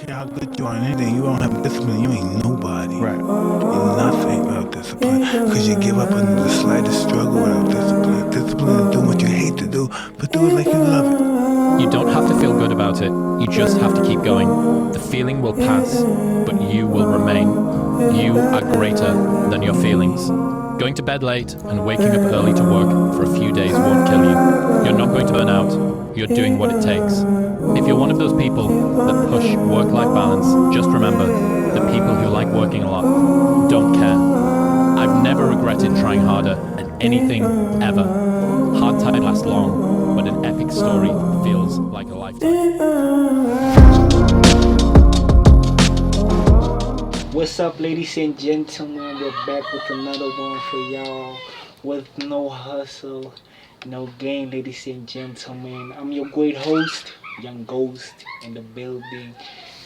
care how good you are in anything, you don't have discipline, you ain't nobody. Right. You're nothing without discipline. Because you give up on the slightest struggle without discipline. Discipline is doing what you hate to do, but do it like you love it. You don't have to feel good about it. You just have to keep going. The feeling will pass, but you will remain. You are greater than your feelings. Going to bed late and waking up early to work for a few days won't kill you. You're not going to burn out. You're doing what it takes. If you're one of those people that push work-life balance, just remember, the people who like working a lot don't care. I've never regretted trying harder at anything ever. Hard time lasts long, but an epic story feels like a lifetime. What's up, ladies and gentlemen? We're back with another one for y'all with no hustle, no gain, ladies and gentlemen. I'm your great host, Young Ghost, in the building.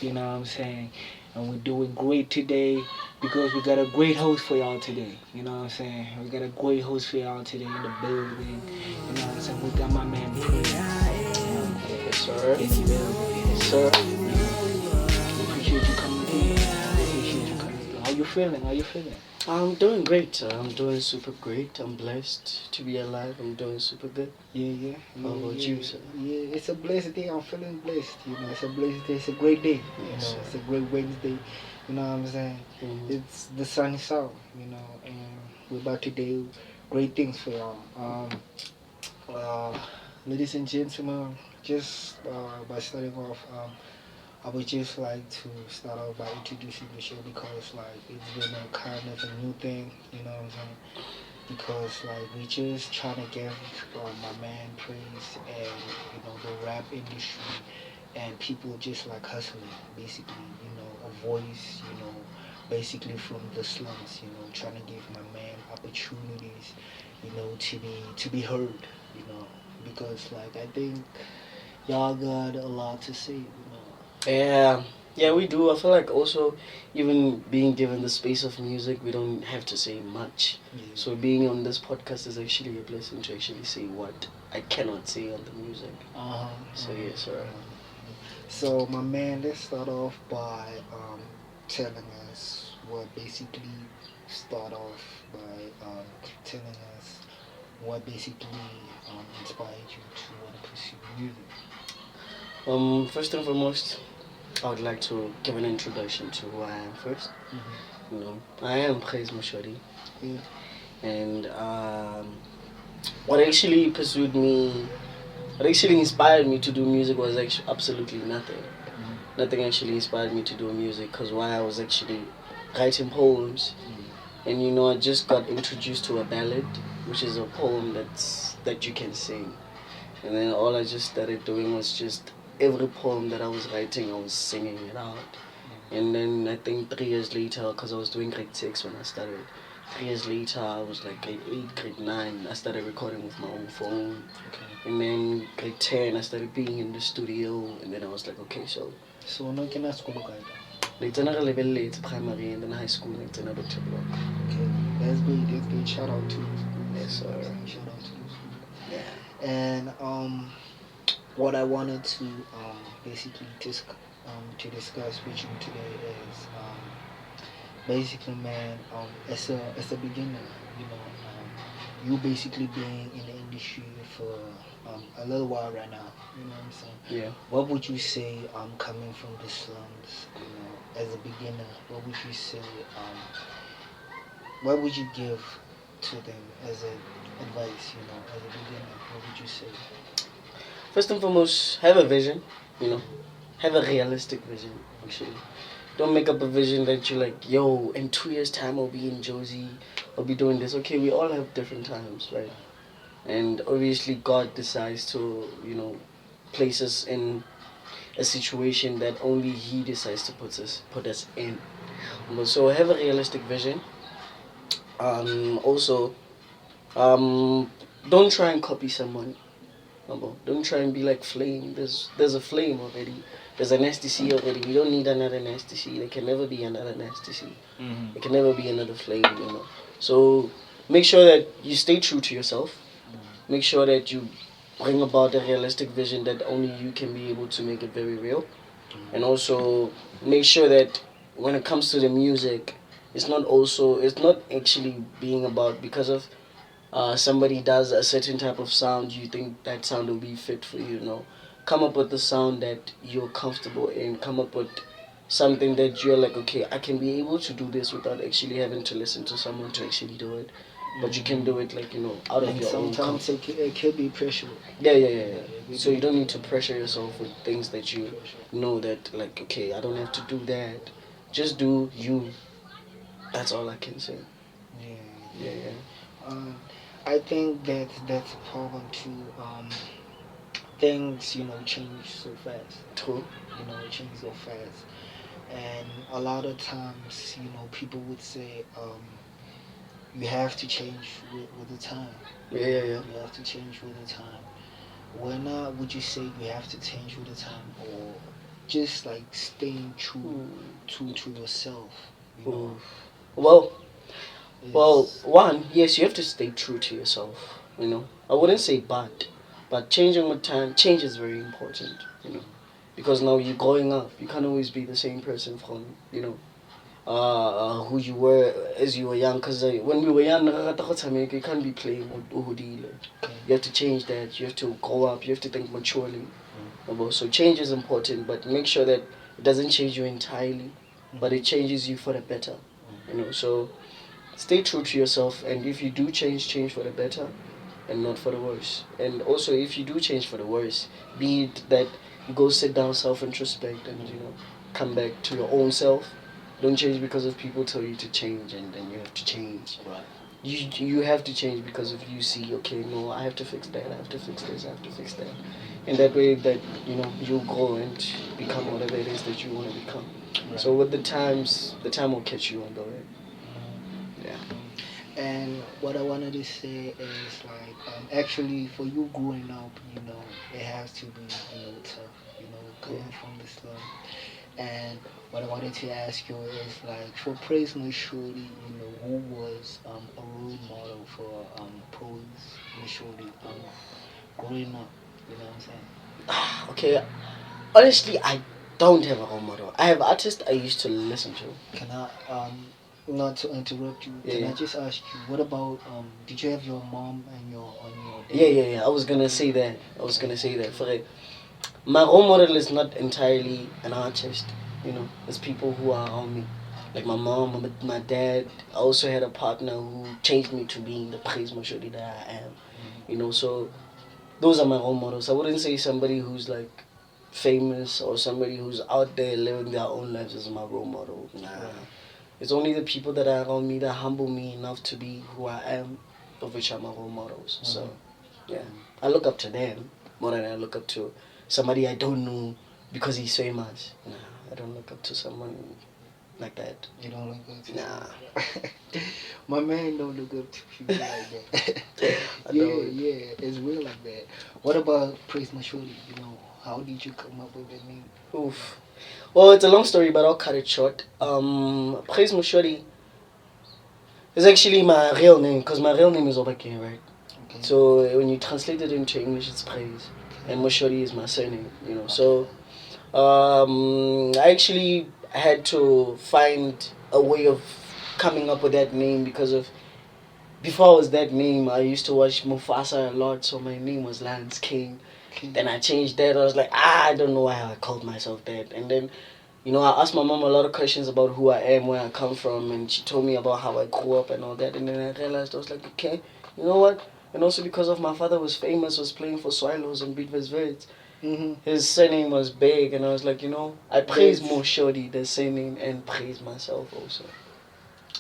You know what I'm saying? And we're doing great today because we got a great host for y'all today. You know what I'm saying? We got a great host for y'all today in the building. You know what I'm saying? We got my man Praize. Yes, sir. In the building. Yes, sir. We appreciate you coming through. How you feeling? How you feeling? I'm doing great, sir. I'm doing super great. I'm blessed to be alive. I'm doing super good. Yeah. How about you, sir? Yeah, it's a blessed day. I'm feeling blessed. You know, it's a blessed day. It's a great day. Yes, It's a great Wednesday. You know what I'm saying? Mhm. It's the sun is out. You know, and we're about to do great things for y'all. Ladies and gentlemen, just by starting off, I would just like to start off by introducing the show because like it's been a kind of a new thing, you know what I'm saying? Because like we just trying to give my man praise and you know the rap industry and people just like hustling basically, you know, a voice, you know, basically from the slums, you know, trying to give my man opportunities, you know, to be heard, you know, because like I think y'all got a lot to say, you know. Yeah, we do. I feel like also, even being given the space of music, we don't have to say much. Yeah. So being on this podcast is actually a blessing to actually say what I cannot say on the music. So yes, sir. So my man, let's start off by telling us telling us what basically inspired you to want to pursue music. First and foremost, I would like to give an introduction to who I am 1st. You know, I am praize moshodii, Yeah. and what actually pursued me, what actually inspired me to do music was actually absolutely nothing. Nothing actually inspired me to do music because while I was actually writing poems, and you know, I just got introduced to a ballad, which is a poem that you can sing, and then all I just started doing was just every poem that I was writing, I was singing it out. And then I think 3 years later, because I was doing grade 6 when I started, 3 years later I was like grade 8, grade 9, I started recording with my own phone. Okay. And then grade 10 I started being in the studio, and then I was like, okay, so So no can ask school guy. later I level late primary and then high school and then Dr. Block. Okay. That's great. That's great. Shout out to you. Yes, sir. Shout out to you. Yeah. And what I wanted to basically to discuss with you today is basically, man, as a beginner, you know, you basically being in the industry for a little while right now. You know what I'm saying? Yeah. What would you say coming from the slums? You know, as a beginner, what would you say? What would you give to them as a advice? You know, as a beginner, what would you say? First and foremost, have a vision, you know. Have a realistic vision, actually. Don't make up a vision that you're like, yo, in 2 years' time I'll be in Josie, I'll be doing this. Okay, we all have different times, right? And obviously God decides to, you know, place us in a situation that only He decides to put us in. So have a realistic vision. Also, don't try and copy someone. Don't try and be like Flame. There's a Flame already. There's an STC already. We don't need another STC. There can never be another STC. There can never be another Flame, you know. So make sure that you stay true to yourself. Make sure that you bring about a realistic vision that only you can be able to make it very real. and also make sure that when it comes to the music, it's not actually being about because of somebody does a certain type of sound, you think that sound will be fit for you. No, come up with the sound that you're comfortable in. Come up with something that you're like, okay, I can be able to do this without actually having to listen to someone to actually do it. But you can do it like out of And your own sometimes comfort. it could be pressure. Yeah. So you don't need to pressure yourself with things that you Pressure. know that like, okay, I don't have to do that. Just do you. That's all I can say. Yeah. Yeah. Uh, I think that that's a problem too. Things change so fast. True. Change so fast, and a lot of times people would say you have to change with the time. Yeah. You have to change with the time. When would you say you have to change with the time, or just like staying true to yourself? You know, Ooh. Well, it's one, yes, you have to stay true to yourself. I wouldn't say but changing with time, change is very important. Because now you're growing up. You can't always be the same person from who you were as you were young. Because when we were young, you can't be playing with uhudile. You have to change that. You have to grow up. You have to think maturely. So change is important, but make sure that it doesn't change you entirely, but it changes you for the better. So stay true to yourself, and if you do change for the better and not for the worse. And also, if you do change for the worse, be it that you go sit down, self introspect, and come back to your own self. Don't change because of people tell you to change, and then you have to change. right. You have to change because if you see, okay, no, I have to fix that, I have to fix this, I have to fix that. In that way that you grow and become whatever it is that you want to become. Right. So with the time will catch you on the way. Yeah. And what I wanted to say is like, actually, for you growing up, it has to be, tough, coming from the slum. And what I wanted to ask you is like, for Praise Moshodii, who was a role model for Praise Moshodii growing up, you know what I'm saying? Okay. Honestly, I don't have a role model. I have artists I used to listen to. Can I not to interrupt you? Can Yeah. I just ask you, what about did you have your mom and your dad? Yeah. I was gonna say that. For my role model is not entirely an artist. It's people who are around me. Like my mom, my dad. I also had a partner who changed me to being the praise mashodi that I am. So those are my role models. I wouldn't say somebody who's like famous or somebody who's out there living their own lives as my role model. Nah. It's only the people that are around me that humble me enough to be who I am, of which are my role models. So, yeah. I look up to them more than I look up to somebody I don't know because he's famous. Nah, I don't look up to someone like that. You don't look up to Nah. my man don't look up to people like that. I don't. Yeah, it's real like that. What about Praise Mashodi? How did you come up with that name? Oof. Well, it's a long story, but I'll cut it short. Praise Moshodi is actually my real name because my real name is Obake, right? Okay. So when you translate it into English, it's Praise, and Moshodi is my surname. So I actually had to find a way of coming up with that name because of before I was that name, I used to watch Mufasa a lot, so my name was Lance King. Okay. Then I changed that. I was like, I don't know why I called myself that. And then, I asked my mom a lot of questions about who I am, where I come from, and she told me about how I grew up and all that. And then I realized, I was like, okay, you know what? And also because of my father was famous, was playing for Swallows and Beatles. His surname was big, and I was like, I praise Yes. Moshodii, the surname, and praise myself also.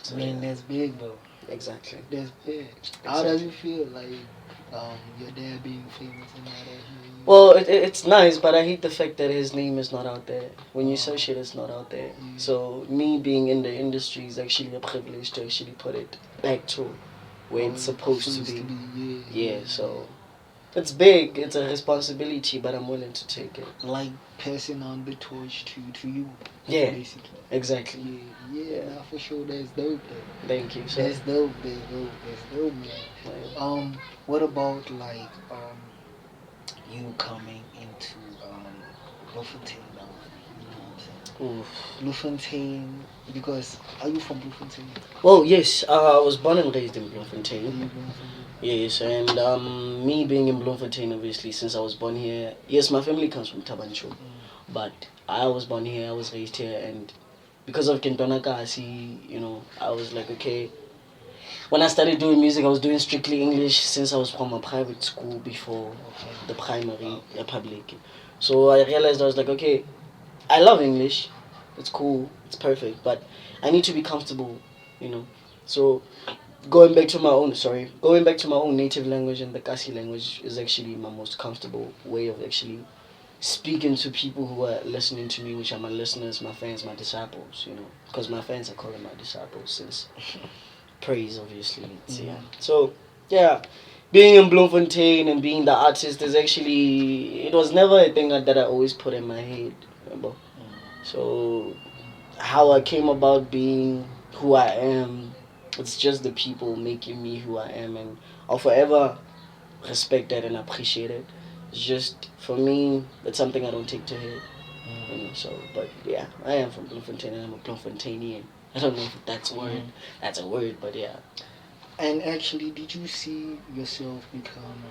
So, I mean, that's big though. exactly. That's big. How does it feel like your dad being famous and all that? Well, it's nice, but I hate the fact that his name is not out there. When you search it, it's not out there. So me being in the industry is actually a privilege to actually put it back to where it's supposed to be. Yeah, so it's big. It's a responsibility, but I'm willing to take it. Like passing on the torch to you. Yeah, basically. exactly. Yeah, nah, for sure. That's dope. Though. Thank you, sir. That's dope. That's dope, man. What about like you coming into Bloemfontein now? Oof. Bloemfontein, because are you from Bloemfontein? Well, yes, I was born and raised in Are Bloemfontein. you Bloemfontein? Yes, and me being in Bloemfontein, obviously, since I was born here, yes, my family comes from Tabancho, but I was born here, I was raised here, and because of Kentona Kasi, I was like, okay. When I started doing music, I was doing strictly English since I was from a private school before the primary public. So I realized I was like, okay, I love English, it's cool, it's perfect, but I need to be comfortable, you know. So going back to my own native language, and the Kasi language is actually my most comfortable way of actually speaking to people who are listening to me, which are my listeners, my fans, my disciples, because my fans are calling my disciples since praise, obviously. Yeah. So, yeah, being in Bloemfontein and being the artist is actually, it was never a thing that I always put in my head, remember? So, how I came about being who I am, it's just the people making me who I am, and I'll forever respect that and appreciate it. It's just, for me, it's something I don't take to head. So, but yeah, I am from Bloemfontein and I'm a Bloemfonteinian. I don't know if that's a word, but yeah. And actually, did you see yourself become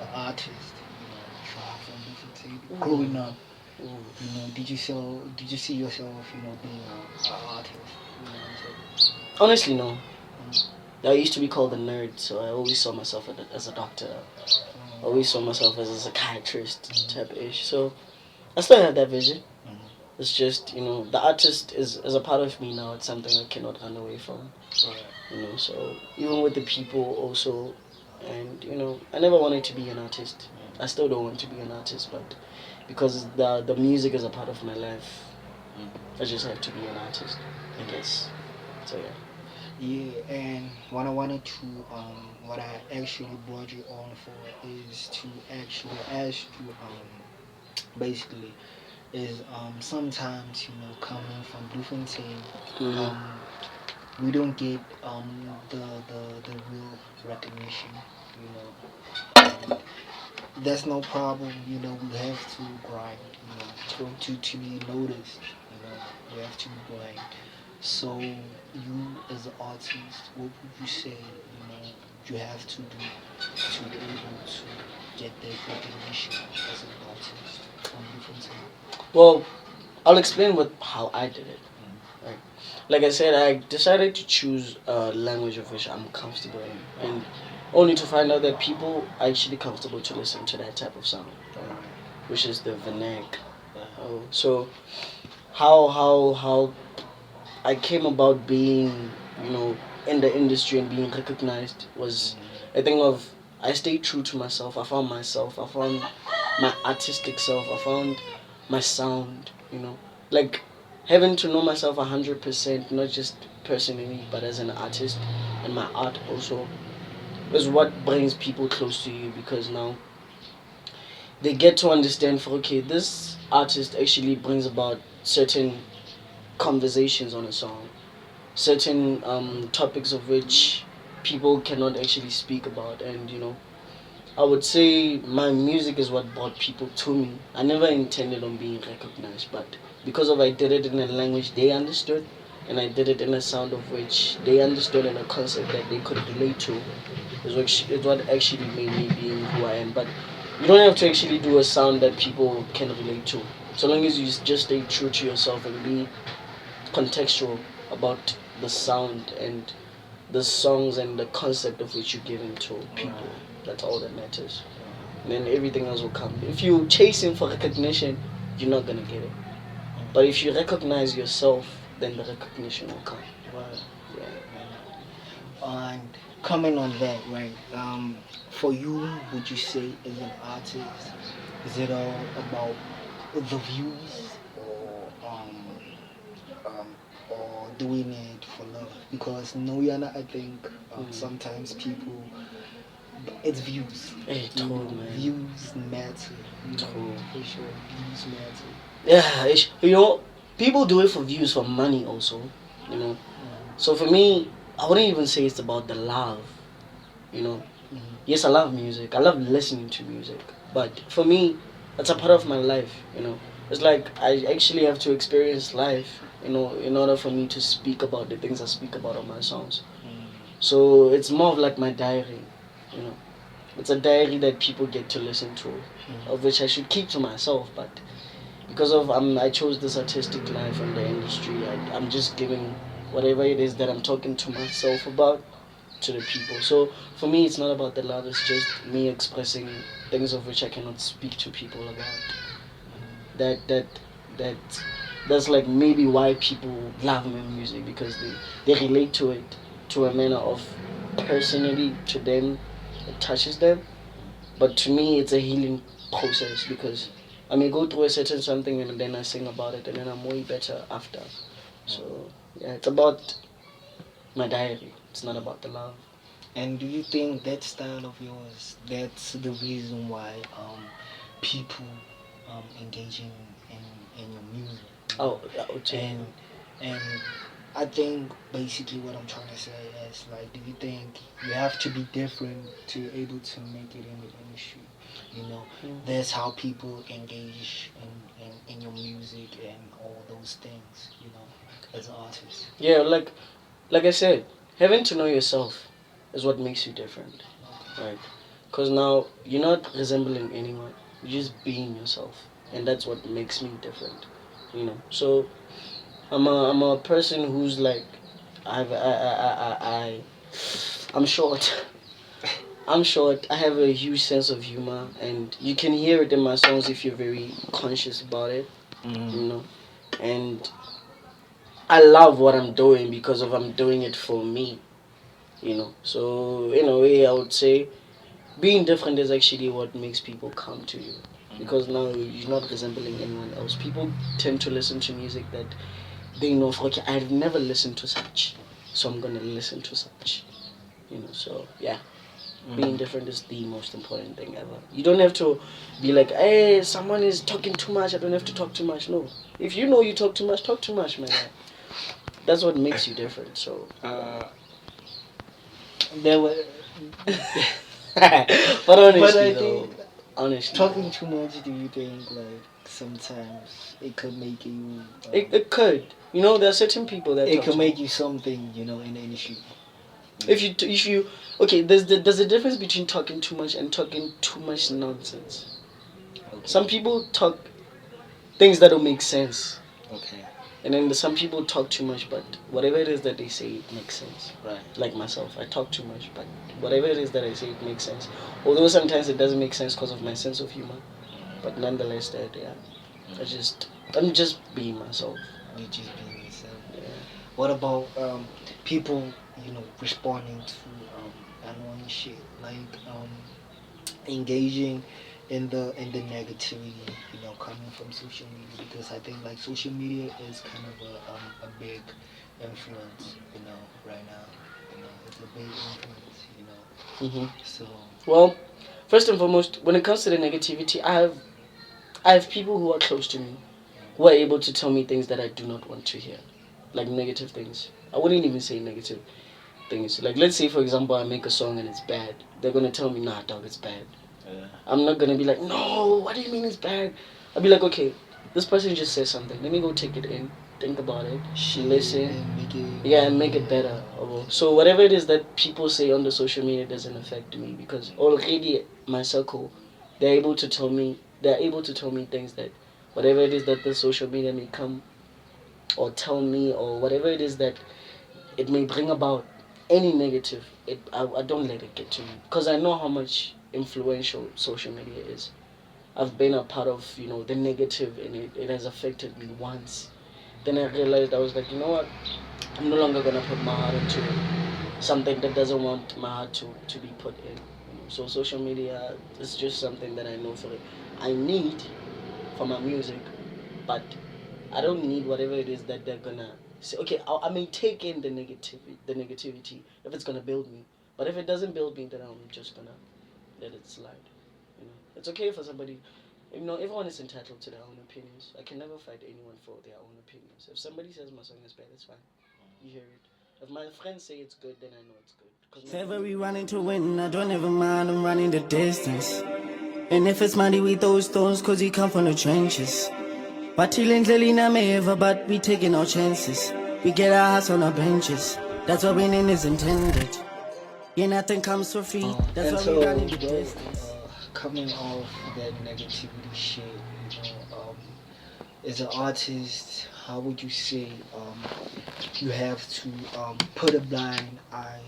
an artist? If I'm from Bloemfontein, growing up, did you see yourself, being an artist? Honestly, no. I used to be called a nerd, so I always saw myself as a doctor. I always saw myself as a psychiatrist type ish. So I still have that vision. It's just, the artist is a part of me now. It's something I cannot run away from. So even with the people also, and I never wanted to be an artist. I still don't want to be an artist, but because the music is a part of my life, I just have to be an artist, I guess. So yeah. Yeah, and what I wanted to, what I actually brought you on for is to actually ask you, basically, is sometimes coming from Bloemfontein, we don't get the real recognition, you know. That's no problem, we have to grind, to be noticed, we have to grind. So you as an artist, what would you say, you have to do to be able to get that recognition as an artist from different time? Well, I'll explain how I did it. Right. Like I said, I decided to choose a language of which I'm comfortable in, and only to find out that people are actually comfortable to listen to that type of sound, which is the vernac. So how I came about being, in the industry and being recognized was a thing of I stayed true to myself. I found myself. I found my artistic self. I found my sound. Like having to know myself 100%, not just personally, but as an artist and my art also, is what brings people close to you, because now they get to understand for okay, this artist actually brings about certain conversations on a song, certain topics of which people cannot actually speak about, and I would say my music is what brought people to me. I never intended on being recognized, but because of I did it in a language they understood, and I did it in a sound of which they understood, and a concept that they could relate to, is what actually made me being who I am. But you don't have to actually do a sound that people can relate to, so long as you just stay true to yourself and be contextual about the sound and the songs and the concept of which you're giving to people. That's all that matters. And then everything else will come. If you chasing for recognition, you're not gonna get it. But if you recognize yourself, then the recognition will come. Right. Yeah. And coming on that, right? For you, would you say as an artist, is it all about the views, or or doing it for love? Because no, Yana, I think sometimes people, it's views. Hey, true, man. Views matter. True. For sure, views matter. Yeah, people do it for views, for money also. So for me, I wouldn't even say it's about the love, you know. Yes, I love music. I love listening to music. But for me, that's a part of my life. It's like I actually have to experience life, in order for me to speak about the things I speak about on my songs. So it's more of like my diary, you know. It's a diary that people get to listen to, of which I should keep to myself. But because of I chose this artistic life in the industry, I'm just giving whatever it is that I'm talking to myself about to the people. So for me, it's not about the love. It's just me expressing things of which I cannot speak to people about. That that that's like maybe why people love my music, because they relate to it to a manner of personally to them, it touches them. But to me, it's a healing process, because I may go through a certain something and then I sing about it and then I'm way better after. So yeah, it's about my diary. It's not about the love. And do you think that style of yours, that's the reason why people engage in your music? Oh, I would say. And I think basically what I'm trying to say is, like, do you think you have to be different to able to make it in the industry? You know, that's how people engage in your music and all those things, you know, as an artist. Yeah, like I said, having to know yourself is what makes you different, right? Because now you're not resembling anyone, you're just being yourself, and that's what makes me different, you know. So I'm a person who's like, I'm short. I'm short. I have a huge sense of humor, and you can hear it in my songs if you're very conscious about it, you know. And I love what I'm doing because of I'm doing it for me, you know. So in a way, I would say being different is actually what makes people come to you, because now you're not resembling anyone else. People tend to listen to music that they know. Okay, I've never listened to such, so I'm gonna listen to such, you know. So yeah. Being different is the most important thing ever. You don't have to be like, hey, someone is talking too much, I don't have to talk too much. No. If you know you talk too much, man. That's what makes you different. So There were, but honestly, but I though, think honestly, talking too much, do you think, like, sometimes it could make you it could. You know, there are certain people that it talk could too make you something, you know, in the industry. if you okay, there's a difference between talking too much and talking too much nonsense. Okay. Some people talk things that don't make sense, Okay. and then some people talk too much, but whatever it is that they say, it makes sense. Right. Like myself, I talk too much, but whatever it is that I say, it makes sense. Although sometimes it doesn't make sense because of my sense of humor, but nonetheless, that yeah, I'm just being myself. You just being yourself. Yeah. What about people, you know, responding to annoying shit, like engaging in the negativity, you know, coming from social media? Because I think, like, social media is kind of a big influence, you know, right now. You know, it's a big influence, you know. So Well, first and foremost, when it comes to the negativity, I have people who are close to me who are able to tell me things that I do not want to hear, like negative things. I wouldn't even say negative things. Like, let's say for example I make a song and it's bad. They're gonna tell me, nah, dog, it's bad. I'm not gonna be like, no, what do you mean it's bad? I'll be like, okay, this person just said something. Let me go take it in, think about it, listen, and make it, yeah, and make it better. So whatever it is that people say on the social media doesn't affect me, because already my circle, they're able to tell me things that whatever it is that the social media may come or tell me, or whatever it is that it may bring about any negative, I don't let it get to me, because I know how much influential social media is. I've been a part of, the negative, and it has affected me once. Then I realized, I was like, you know what, I'm no longer gonna put my heart into something that doesn't want my heart to be put in. So social media is just something that I know for it. I need for my music, but I don't need whatever it is that they're gonna say. Okay, I may take in the negativity if it's gonna build me, but if it doesn't build me, then I'm just gonna let it slide. It's okay for somebody. Everyone is entitled to their own opinions. I can never fight anyone for their own opinions. If somebody says my song is bad, it's fine. You hear it. If my friends say it's good, then I know it's good. Ever we running to win, I don't ever mind, I'm running the distance. And if it's money, we throw stones, cause he come from the trenches. But till never, but we taking our chances. We get our hearts on our benches. That's what winning is intended. Yeah, nothing comes for free. That's And why so, we run in the bro, distance. coming off that negativity shit, as an artist, how would you say you have to put a blind eye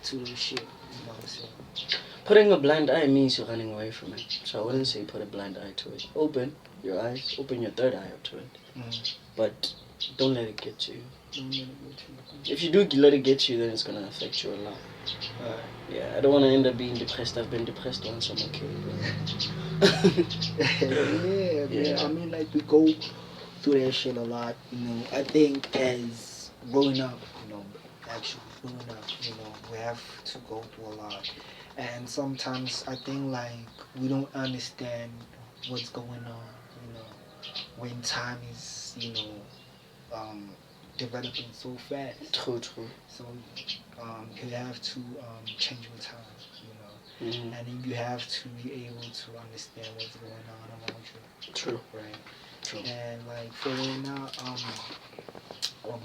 to the shit? You know what I'm saying? Putting a blind eye means you're running away from it. So I wouldn't say put a blind eye to it. Open your eyes, open your third eye up to it. But don't let it get to you. Don't let it go too much. If you do let it get you, then it's gonna affect you a lot. Yeah, I don't want to end up being depressed. I've been depressed once. I'm okay. Yeah. I mean, like, we go through that shit a lot. I think as growing up, actually growing up, we have to go through a lot. And sometimes I think like we don't understand what's going on, when time is, developing so fast. True. So you have to change with time, Mm-hmm. and then you have to be able to understand what's going on around you. True. Right. True. And like for right now,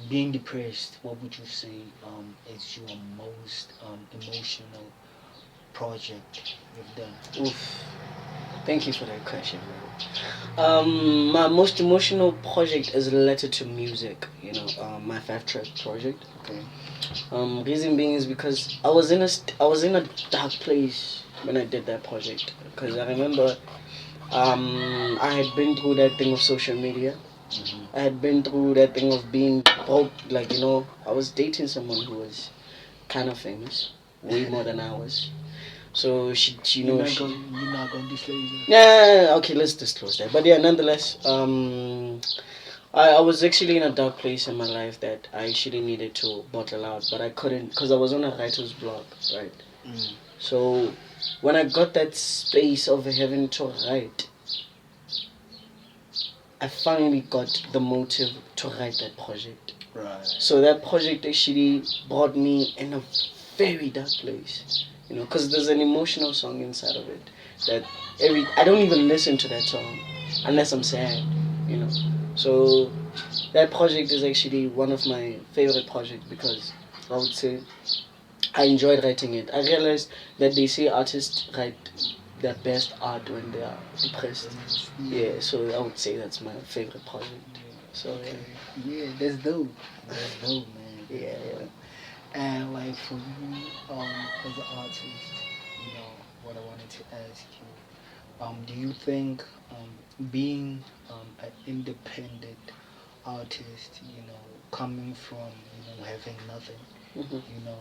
being depressed, what would you say is your most emotional project you've done? Oof. Thank you for that question, bro. My most emotional project is related to music. My 5-track project. Okay. Reason being is because I was in a dark place when I did that project. Because I remember, I had been through that thing of social media. Mm-hmm. I had been through that thing of being broke. Like, I was dating someone who was kind of famous, way more than I was. So she You're not going to disclose it. Yeah, okay, let's disclose that. But yeah, nonetheless, I was actually in a dark place in my life that I actually needed to bottle out, but I couldn't because I was on a writer's block, right? Mm. So when I got that space of having to write, I finally got the motive to write that project. Right. So that project actually brought me in a very dark place, because there's an emotional song inside of it that I don't even listen to that song unless I'm sad, So that project is actually one of my favorite projects because I would say I enjoyed writing it. I realized that they say artists write their best art when they are depressed. Yeah, so I would say that's my favorite project. So okay. Yeah, that's dope. That's dope, man. Yeah. And like for you, as an artist, what I wanted to ask you, do you think being an independent artist, coming from having nothing, Mm-hmm.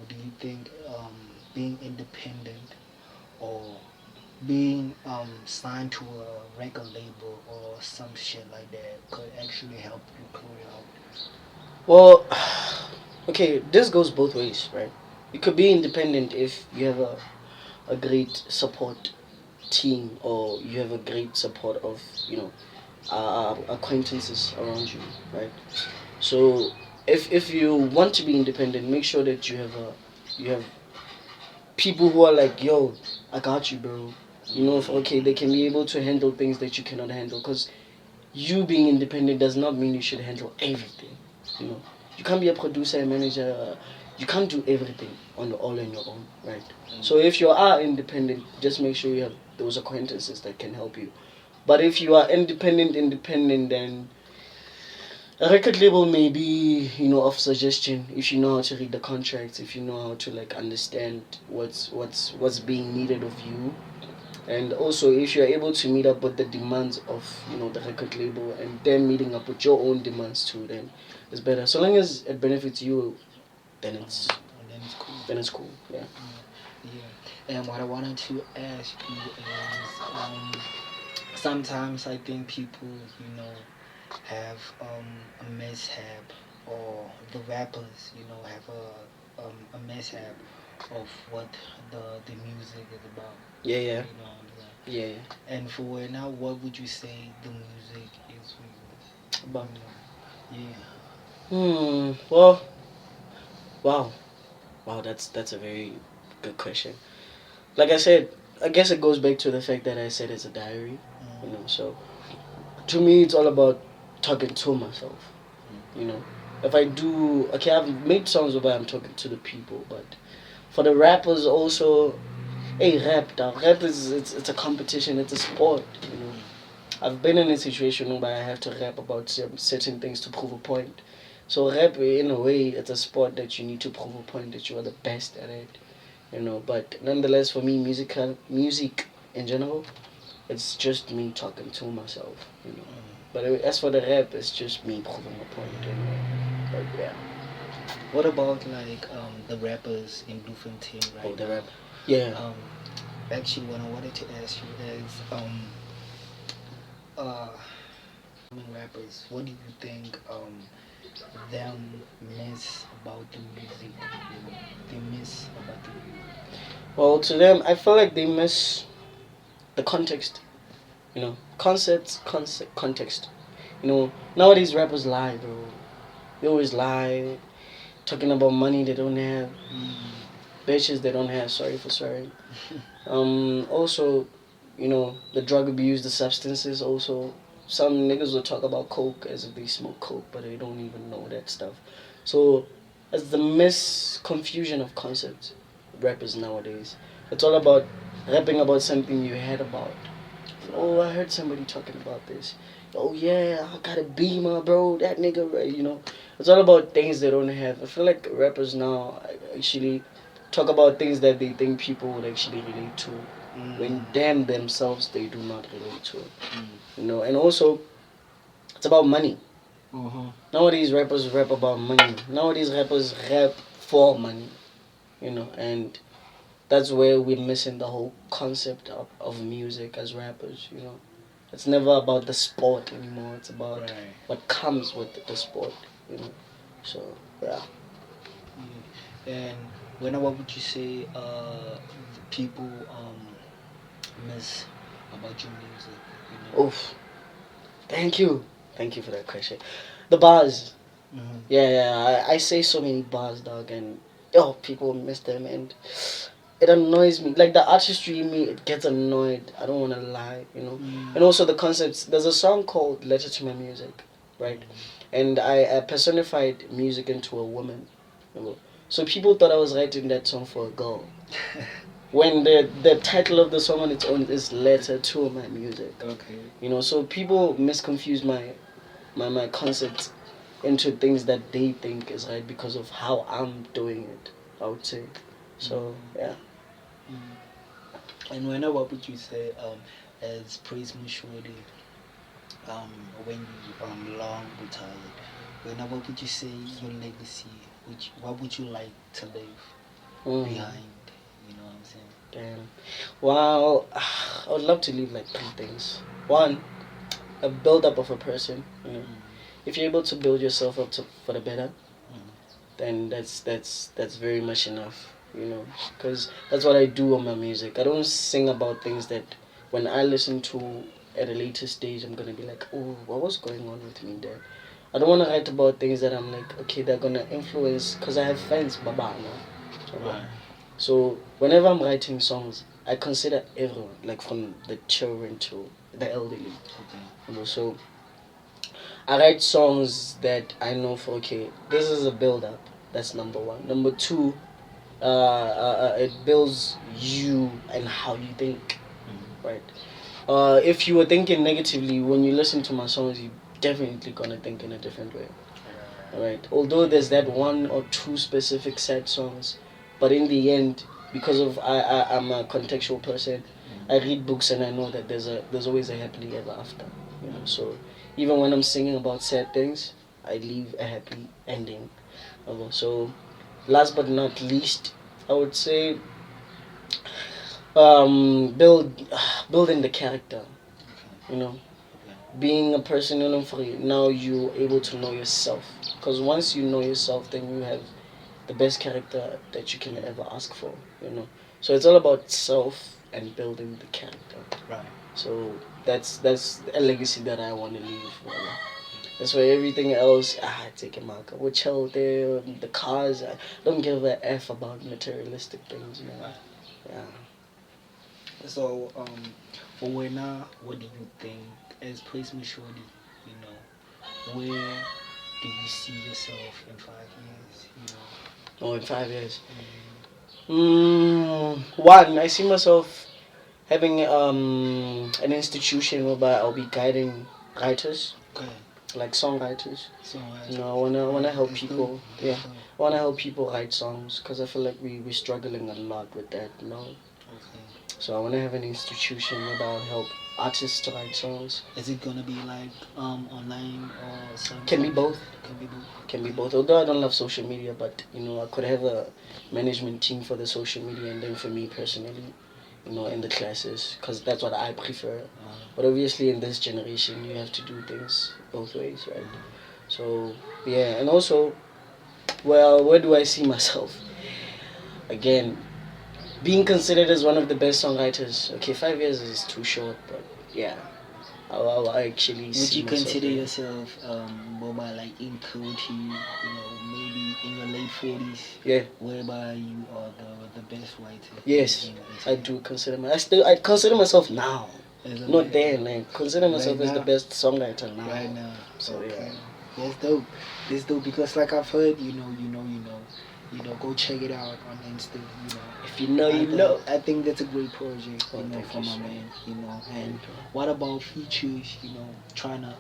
do you think being independent or being signed to a record label or some shit like that could actually help you clear out? Well, okay, this goes both ways, right? You could be independent if you have a great support team or you have a great support of, acquaintances around you, right? So if you want to be independent, make sure that you have people who are like, yo, I got you, bro. Okay, they can be able to handle things that you cannot handle. Because you being independent does not mean you should handle everything. You can't be a producer, a manager. You can't do everything all on your own, right? So if you are independent, just make sure you have those acquaintances that can help you. But if you are independent, then a record label may be, of suggestion if you know how to read the contracts, if you know how to understand what's being needed of you, and also if you are able to meet up with the demands of the record label and then meeting up with your own demands too, then it's better. So long as it benefits you, then it's And then it's cool. Yeah. Yeah. And what I wanted to ask you is, sometimes I think people, have a mishap, or the rappers, have a mishap of what the music is about. Yeah. Yeah. And for now, what would you say the music is for you? About. Yeah. Well. Wow. That's a very good question. Like I said, I guess it goes back to the fact that I said it's a diary. So to me, it's all about talking to myself. You know, if I do, okay, I've made songs where I'm talking to the people, but for the rappers also, hey, rap, dog. Rap is it's a competition, it's a sport. You know, I've been in a situation where I have to rap about certain things to prove a point. So rap, in a way, it's a sport that you need to prove a point that you are the best at it. You know, but nonetheless, for me, music in general, it's just me talking to myself. You know, but as for the rap, it's just me proving a point. You know, but yeah. What about like the rappers in Bloemfontein right Oh, the now? rap. Yeah. Actually, what I wanted to ask you is uh rappers. What do you think them miss about the music? You know, they miss about the music. Well, to them, I feel like they miss the context. You know, context. You know, nowadays rappers lie, bro. They always lie, talking about money they don't have, bitches they don't have. Sorry for swearing. Also, you know, the drug abuse, the substances. Also, some niggas will talk about coke as if they smoke coke, but they don't even know that stuff. So, it's the misconfusion of concepts. Rappers nowadays, it's all about rapping about something you heard about. Oh, I heard somebody talking about this. Oh yeah, I got a beamer, bro. That nigga, right? You know, it's all about things they don't have. I feel like rappers now actually talk about things that they think people would actually relate to, when them themselves they do not relate to. You know, and also it's about money. Nowadays rappers rap about money. Nowadays rappers rap for money. You know, and that's where we're missing the whole concept of music as rappers. You know, it's never about the sport anymore. It's about what comes with the sport. You know, so yeah. And what would you say the people miss about your music? You know? Oof. Thank you for that question. The bars. Yeah. I say so many bars, dog, and people miss them, and it annoys me. Like the artistry in me, it gets annoyed. I don't want to lie, you know. And also the concepts. There's a song called "Letter to My Music," right? And I personified music into a woman. You know? So people thought I was writing that song for a girl. When the title of the song on its own is "Letter to My Music." Okay. You know, so people misconfuse my concepts into things that they think is right because of how I'm doing it, I would say. So yeah. And what would you say as praise moshodii when you long retired? What would you say your legacy? What would you like to leave behind? You know what I'm saying? Damn. Well, I would love to leave like three things. One, a build up of a person. You know, if you're able to build yourself up for the better, then that's very much enough. You know, because that's what I do on my music. I don't sing about things that when I listen to at a later stage, I'm gonna be like, oh, what was going on with me there? I don't want to write about things that I'm like, okay, they're gonna influence, because I have fans, baba, no? So whenever I'm writing songs, I consider everyone, like from the children to the elderly. You know, so I write songs that I know for, okay, this is a build up. That's number one. Number two, it builds you and how you think, right? If you were thinking negatively when you listen to my songs, you definitely gonna think in a different way. Alright. Although there's that one or two specific sad songs, but in the end, because of I'm a contextual person, I read books and I know that there's always a happily ever after. You know, so even when I'm singing about sad things, I leave a happy ending. So last but not least, I would say building the character. You know, being a person free. Now you're able to know yourself, because once you know yourself, then you have the best character that you can ever ask for. You know, so it's all about self and building the character. Right. So that's a legacy that I want to leave. You know? That's why everything else, I take it mark. We chill there, the cars. I don't give a f about materialistic things, man. Yeah. So for now, what do you think as praise moshodii? You know, where do you see yourself in 5 years? Oh, in 5 years. Mm. One, I see myself having an institution whereby I'll be guiding writers, Okay. like songwriters. So I wanna help that's people. dope. Yeah, That's dope. I wanna help people write songs because I feel like we're struggling a lot with that. Okay. So I wanna have an institution where I'll help artists to write songs. Is it gonna be like online or something? Can be both. Can be both. Can be both. Although I don't love social media, but I could have a management team for the social media, and then for me personally, in the classes, because that's what I prefer. But obviously, in this generation, you have to do things both ways, right? So yeah, and also, well, where do I see myself? Again, being considered as one of the best songwriters. Okay, 5 years is too short, but yeah, I'll actually Would see you myself consider there. yourself mobile like in 30, maybe in your late 40s, Yeah. whereby you are the best writer? Yes, in I do consider I consider myself now. As a Not man. then. I consider myself Right as the now. best songwriter now. Right now. So Okay. yeah. That's dope. That's dope because like I've heard, go check it out on Insta, If you know, you think- know. I think that's a great project, Oh, thank for you, my sir. man, and Thank you. what about features, trying to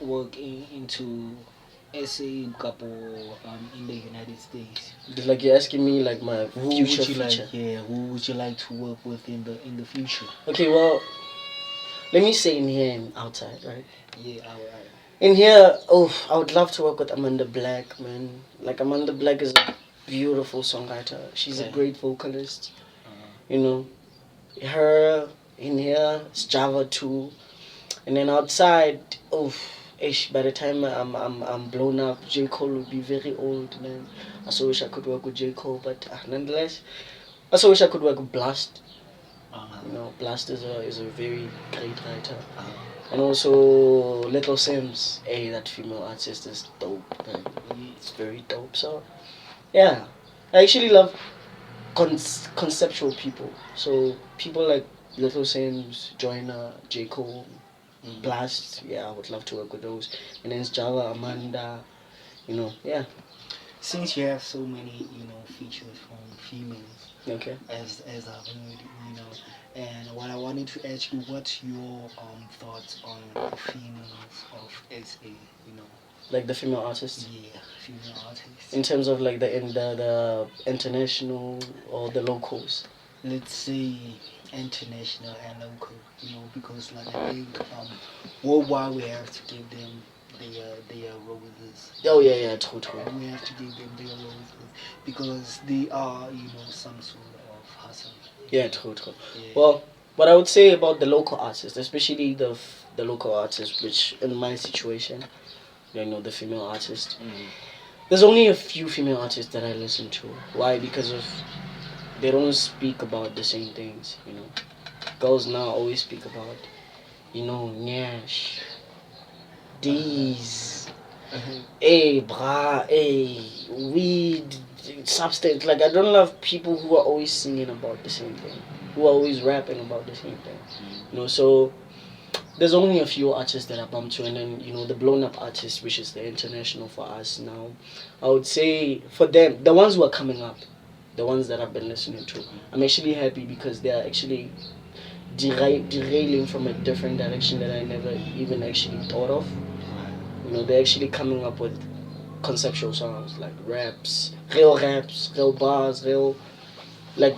work into SA couple in the United States? Like you're asking me like my Who future would you feature. like? Yeah, who would you like to work with in the future? Okay, well, let me say in here and outside, right? Yeah, In here, I would love to work with Amanda Black, man. Like Amanda Black is a beautiful songwriter. She's a Okay. great vocalist. Her in here, it's Java too. And then outside, by the time I'm blown up, J. Cole will be very old, man. I so wish I could work with J. Cole, but nonetheless, I so wish I could work with Blast. Blast is a very great writer. And also Little Sims. Hey, that female artist is dope, man. It's very dope. So yeah, I actually love conceptual people. So people like Little Sims, Joyner, J. Cole, Blast. Yeah, I would love to work with those. And then it's Java, Amanda. Yeah. Since you have so many, features from females, Okay. as I've heard, and what I wanted to ask you, what's your thoughts on the females of SA, Like the female artists. yeah, female artists. In terms of like the international or the locals. Let's say international and local, because like I think worldwide we have to give them their roses. Oh yeah, true. We have to give them their roses because they are, some sort of hustle. Yeah, true. Yeah. Well, what I would say about the local artists, especially the local artists, which in my situation, the female artist, there's only a few female artists that I listen to. Why? Because they don't speak about the same things. Girls now always speak about, Nyash, D's, weed, substance. Like I don't love people who are always singing about the same thing, who are always rapping about the same thing. So there's only a few artists that I bump to, and then the blown up artists, which is the international for us now. I would say for them, the ones who are coming up, the ones that I've been listening to, I'm actually happy because they are actually derailing from a different direction that I never even actually thought of. They're actually coming up with conceptual songs like raps, real bars, real, like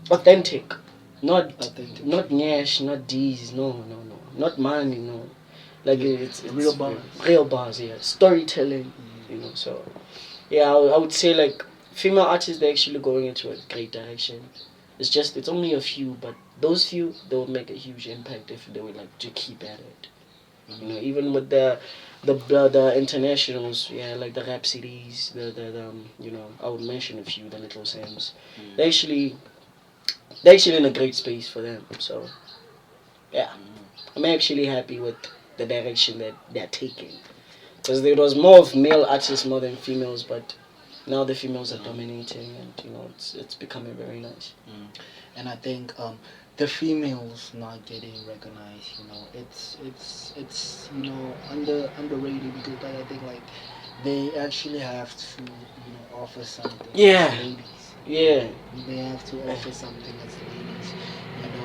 authentic, not Nyash, not D's, no, not money, no, like it's real bars, yeah, storytelling, So yeah, I would say like female artists, they're actually going into a great direction. It's only a few, but those few, they will make a huge impact if they would like to keep at it. Even with the internationals, yeah, like the Rhapsodies, I would mention a few, the Little Sims. They're actually in a great space for them. So yeah, I'm actually happy with the direction that they're taking. Because there was more of male artists more than females, but now the females are dominating, and it's becoming very nice. And I think the females not getting recognized. It's underrated because like, I think like they actually have to offer something Yeah. as ladies. Yeah. They have to offer something as ladies,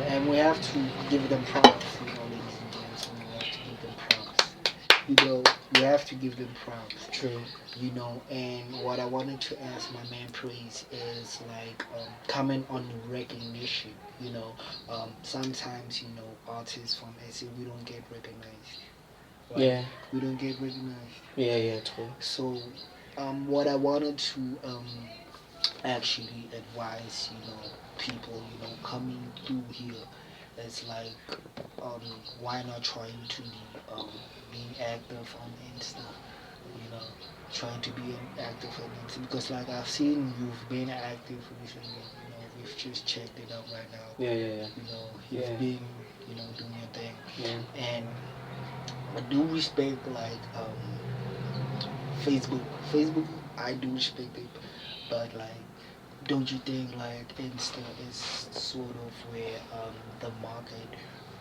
and we have to give them props. Ladies and gents, we have to give them props. We have to give them props. True. And what I wanted to ask my man Praise is like comment on recognition. Sometimes artists from SA we don't get recognized. Right? Yeah. We don't get recognized. Yeah, true. So, what I wanted to actually advise people coming through here, it's like why not trying to be being active on Insta, you know trying to be active on Insta, because like I've seen you've been active recently. We've just checked it out right now. Yeah. You've Yeah. been doing your thing. Yeah. And I do respect like Facebook, I do respect it, but like, don't you think like Insta is sort of where the market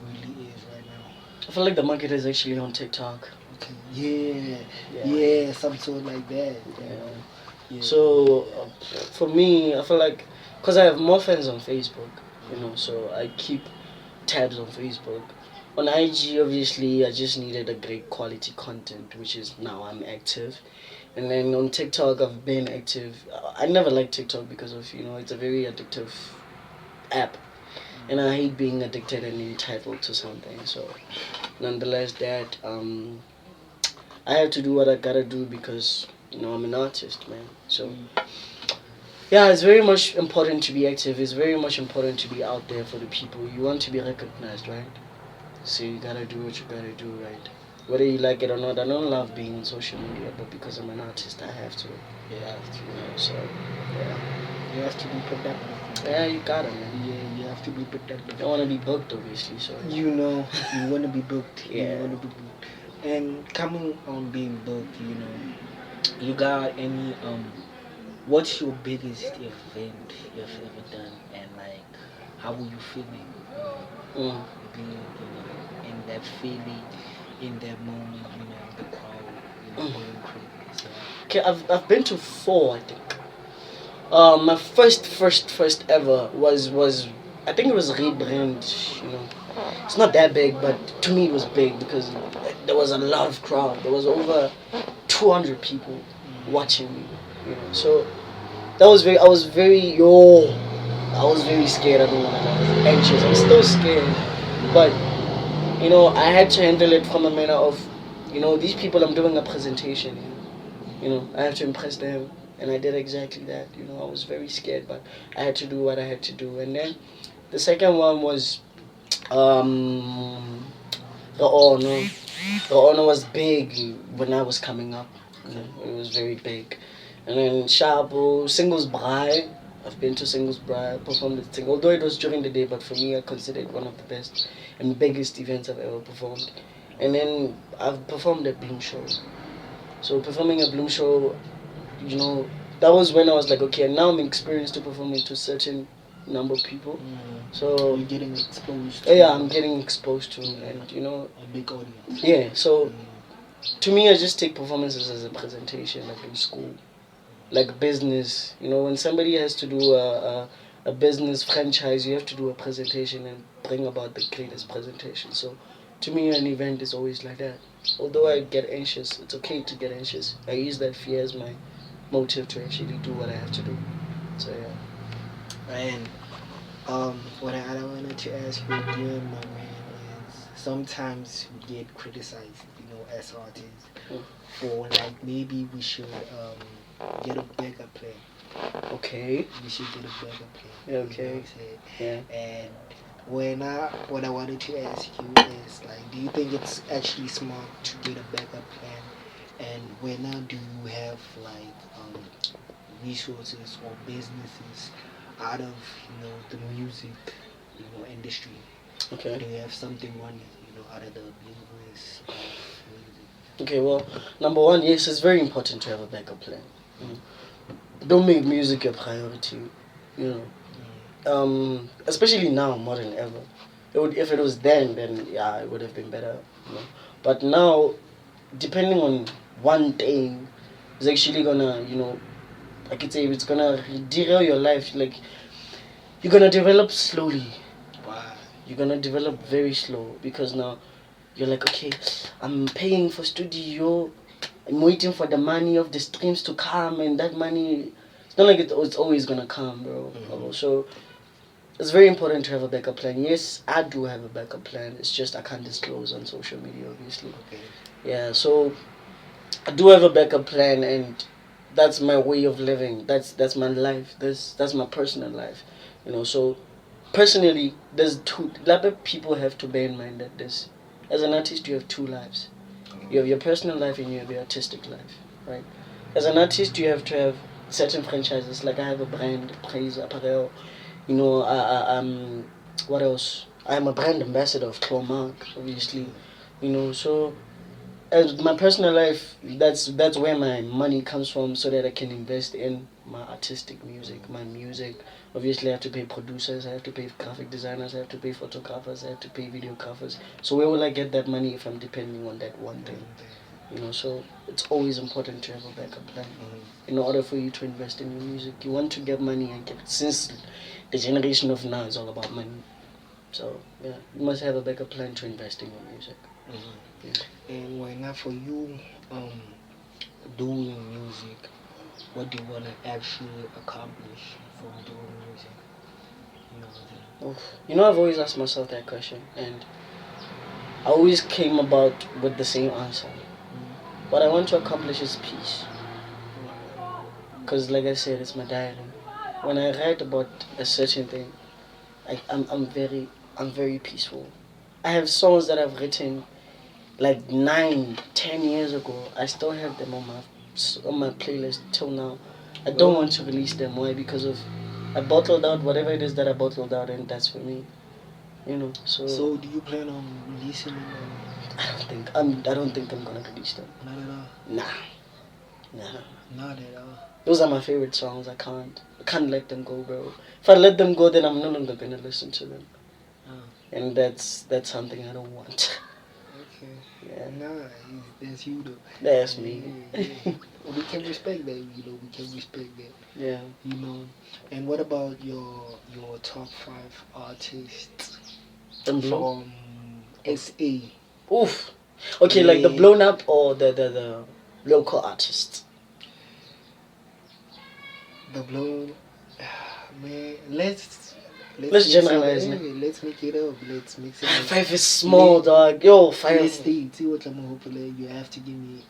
really is right now? I feel like the market is actually on TikTok. Okay. Yeah. Yeah, some sort like that. Yeah. So for me, I feel like because I have more friends on Facebook, so I keep tabs on Facebook. On IG, obviously, I just needed a great quality content, which is now I'm active. And then on TikTok, I've been active. I never liked TikTok because of, it's a very addictive app. And I hate being addicted and entitled to something. So, nonetheless, that I have to do what I gotta do because, I'm an artist, man. So, yeah, it's very much important to be active. It's very much important to be out there for the people. You want to be recognized, right? So you gotta do what you gotta do, right? Whether you like it or not. I don't love being on social media, but because I'm an artist, I have to. So, yeah. You have to be productive. Yeah, you gotta, man. Yeah, you have to be productive. I don't want to be booked, obviously, so. You want to be booked. Yeah. You want to be booked. And coming on being booked, you got any what's your biggest event you've ever done, and like how were you feeling being in that feeling, in that moment, the crowd, going crazy. Okay, I've been to 4, I think. My first ever was I think it was Rebrand. It's not that big, but to me it was big because there was a lot of crowd. There was over 200 people watching me. So that was I was very scared. I don't know, I was anxious. I'm still scared, but I had to handle it from a manner of, these people, I'm doing a presentation. I have to impress them. And I did exactly that. I was very scared, but I had to do what I had to do. And then the second one was the honor. The honor was big when I was coming up. It was very big. And then Shabo, Singles Braai. I've been to Singles Braai, performed the thing. Although it was during the day, but for me, I consider it one of the best and biggest events I've ever performed. And then I've performed at Bloom Show. So performing at Bloom Show, that was when I was like, okay, now I'm experienced to performing to a certain number of people. So you're getting exposed. Yeah, I'm getting exposed to, and a big audience. Yeah, so to me, I just take performances as a presentation, like in school, like business. When somebody has to do a business franchise, you have to do a presentation and bring about the greatest presentation. So to me, an event is always like that. Although I get anxious, it's okay to get anxious. I use that fear as my motive to actually do what I have to do. So yeah. And what I wanted to ask you again, my man, is sometimes we get criticized, as artists, for like maybe we should get a backup plan. Okay. We should get a backup plan. Yeah, okay. Yeah. And what I wanted to ask you is like, do you think it's actually smart to get a backup plan? And when do you have like resources or businesses out of the music industry? Okay. Do you have something running out of the business of music? Okay, well, number one, yes, it's very important to have a backup plan. Don't make music your priority. especially now more than ever. If it was then yeah, it would have been better. You know? But now, depending on one thing, it's actually gonna, I could say it's gonna derail your life. Like, you're gonna develop slowly. Wow. You're gonna develop very slow because now you're like, okay, I'm paying for studio. I'm waiting for the money of the streams to come, and that money, it's not like it's always gonna come, bro. Mm-hmm. So it's very important to have a backup plan. Yes, I do have a backup plan. It's just I can't disclose on social media, obviously. Okay. Yeah, so I do have a backup plan, and that's my way of living. That's my life. That's my personal life. So personally, there's two. A lot of people have to bear in mind that as an artist, you have two lives. You have your personal life and you have your artistic life, right? As an artist, you have to have certain franchises. Like I have a brand, Praize Apparel. What else? I am a brand ambassador of Clomark, obviously. So as my personal life, that's where my money comes from, so that I can invest in my artistic music, my music. Obviously, I have to pay producers, I have to pay graphic designers, I have to pay photographers, I have to pay videographers. So where will I get that money if I'm depending on that one thing? So it's always important to have a backup plan. In order for you to invest in your music, you want to get money and get it. Since the generation of now is all about money, so yeah, you must have a backup plan to invest in your music. Yeah. And why not for you doing music? What do you want to actually accomplish from doing music? You know what I'm saying? I've always asked myself that question, and I always came about with the same answer. What I want to accomplish is peace. Because, like I said, it's my diary. When I write about a certain thing, I'm very peaceful. I have songs that I've written like 9, 10 years ago. I still have them on my playlist till now. I don't want to release them. Why? Because I bottled out whatever it is that I bottled out, and that's for me. So do you plan on releasing them? I don't think I'm gonna release them. Not at all. Nah. Not at all. Those are my favorite songs. I can't let them go, bro. If I let them go, then I'm no longer gonna listen to them. And that's something I don't want. Okay. Yeah. Nah, that's you though. That's me. Yeah. We can respect that, we can respect that. Yeah. And what about your top 5 artists Them blow? from SA? Oof. Okay, like the blown up or the local artists? The blown, man. Let's generalize, man. Let's make it up. Let's mix it up. 5 is small, dog. Yo, 5. Let's see what I'm hoping. You have to give me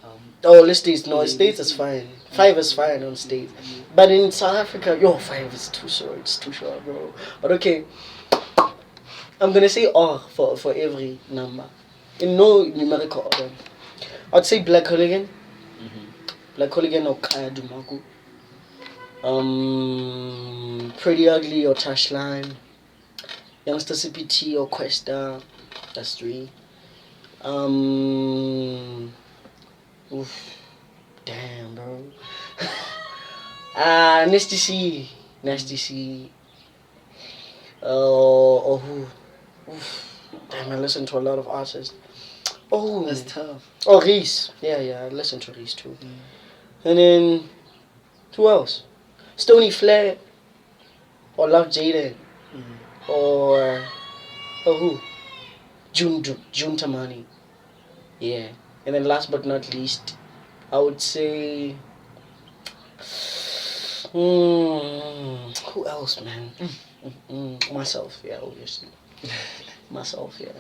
Let's states. No, states is fine. 5 is fine on states. But in South Africa, 5 is too short. It's too short, bro. But okay, I'm gonna say R for every number, in no numerical order. I'd say Black Hooligan. Black Hooligan or Kaya Dumaku. Pretty Ugly or Tashline. Youngster CPT or Questa. That's 3. Damn, bro. Nasty C. Or who? Damn, I listen to a lot of artists. Oh, that's tough. Oh, Reese. Yeah, I listen to Reese too. And then, who else? Stony Flair. Or Love Jaden. Or who? June Tamani. Yeah. And then last but not least, I would say, who else, man? Myself, yeah, obviously. Myself, yeah.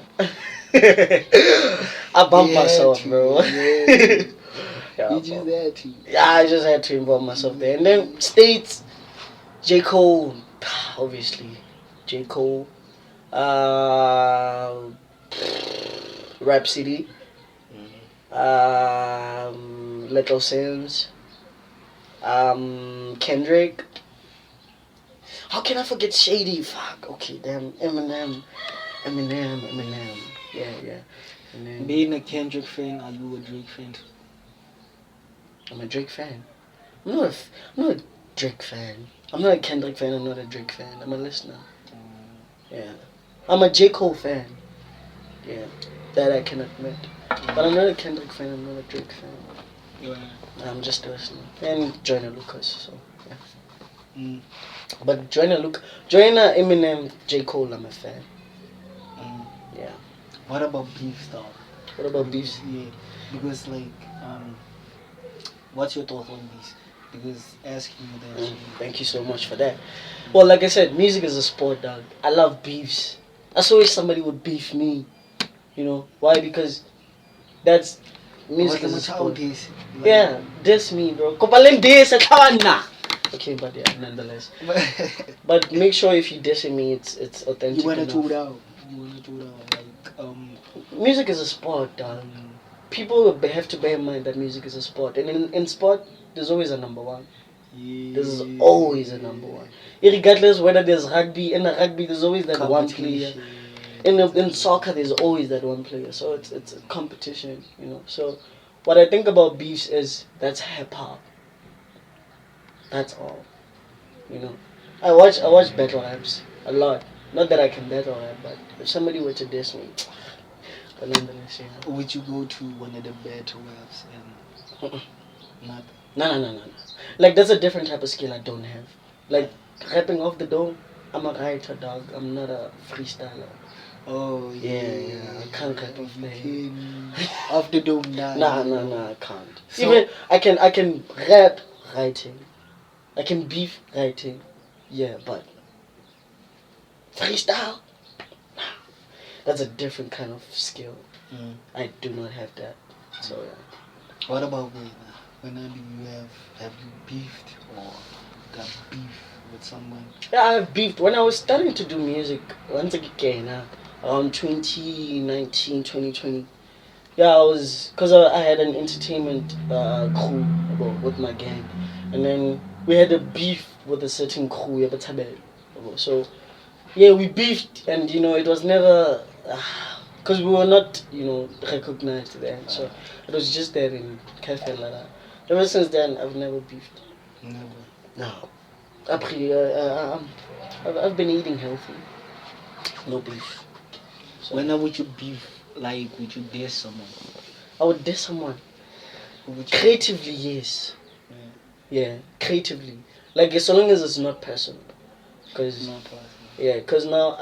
I bumped myself, bro. Yeah, you just had to. Yeah, I just had to involve myself there. And then states, J. Cole, obviously. J. Cole. Rhapsody. Little Sims. Kendrick. How can I forget Shady? Fuck. Okay, damn. Eminem. Yeah. And then, being a Kendrick fan, are you a Drake fan? I'm a Drake fan. I'm not a Drake fan. I'm not a Kendrick fan. I'm not a Drake fan. I'm a listener. Yeah. I'm a J. Cole fan. Yeah. That I can admit. But I'm not a Kendrick fan. I'm not a Drake fan. Yeah. I'm just a listener. And Joyner Lucas. So yeah. Mm. But Joyner, Eminem, J. Cole, I'm a fan. Yeah. What about beef stuff? What about beefs? Yeah, because what's your thought on this? Because asking you that. Thank you so much for that. Well, like I said, music is a sport, dog. I love beefs. I saw wish somebody would beef me. You know why? Because that's music is a sport. Yeah, diss me, bro. Kopalen diss na. Okay, but yeah, nonetheless. But make sure if you dissing me, it's authentic. You wanna enough. throw it out. Music is a sport, dog. People have to bear in mind that music is a sport, and in sport, there's always a number one. Yeah. There's always a number one. Regardless whether there's rugby, in a rugby there's always that one player. In soccer there's always that one player. So it's a competition, you know. So what I think about beefs is that's hip hop. That's all. You know. I watch battle raps a lot. Not that I can battle rap, but if somebody were to diss me, but nonetheless, yeah. Would you go to one of the battle raps and not? No. Like that's a different type of skill I don't have. Like rapping off the dome, I'm a writer, dog. I'm not a freestyler. Oh Yeah. I can't rap off the off the dome. Nah, I can't. So, even I can rap writing. I can beef writing. Yeah, but freestyle? Nah. That's a different kind of skill. I do not have that. So yeah. What about Wena? Wena, do you have you beefed or got beef with someone? Yeah, I've beefed. When I was starting to do music, once again, around 2019, 2020. Yeah, because I had an entertainment crew with my gang. And then we had a beef with a certain crew, so yeah, we beefed, and you know, it was never, because we were not, you know, recognized then. So it was just there in Cafe Lara. Ever since then, I've never beefed. Never. No. I've been eating healthy. No beef. So When would you beef? Like, would you diss someone? I would diss someone. Who would you? Creatively, yes. Yeah, creatively. Like, so long as it's not personal. Because Not personal. yeah, because now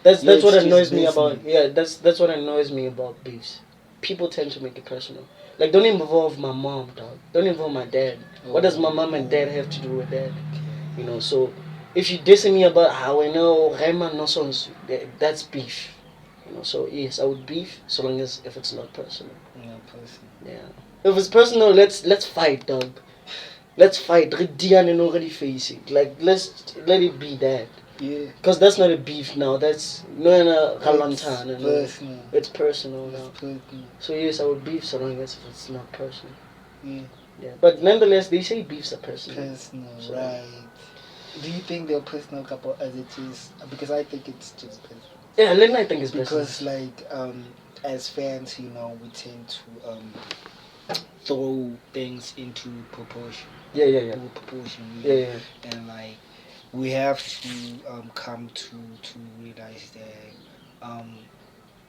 that's Yeah, what it's annoys just me business. about that's what annoys me about beefs. People tend to make it personal. Like, don't involve my mom, dog. Don't involve my dad. What does my mom and dad have to do with that? You know, so if you dissing me about how I know Rayman no sons, that's beef. You know, so yes, I would beef so long as if it's not personal. Not personal. Yeah. If it's personal, let's fight, dog. Let's fight. Diane and already face it. Like, let it be that. Yeah. Because that's not a beef now. That's no It's Kalantan. personal. It's personal now. It's personal. So yes, I would beef so long as if it's not personal. Yeah. Yeah. But nonetheless, they say beefs are personal. Personal, So- right. Do you think they're personal couple as it is? Because I think it's just personal. Yeah, Len, I think it's Because personal. like as fans, you know, we tend to throw things into proportion. Yeah. To proportion. Yeah. And like we have to come to realize that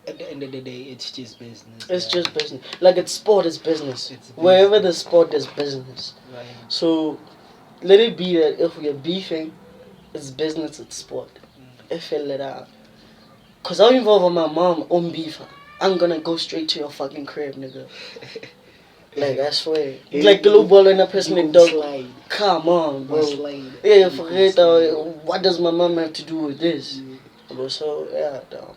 at the end of the day it's just business. It's right? just business. Like, it's sport, it's business. It's Wherever business. there's sport, there's business. Right. So let it be that if we're beefing, it's business, it's sport. If it let out. Because I'm involved with my mom on beef. I'm gonna go straight to your fucking crib, nigga. Like, I swear. Yeah, Like the little ball in a person you in dog. slide. Come on, bro. Slide. Yeah, You forget slide. what does my mom have to do with this? Bro, so yeah, dog.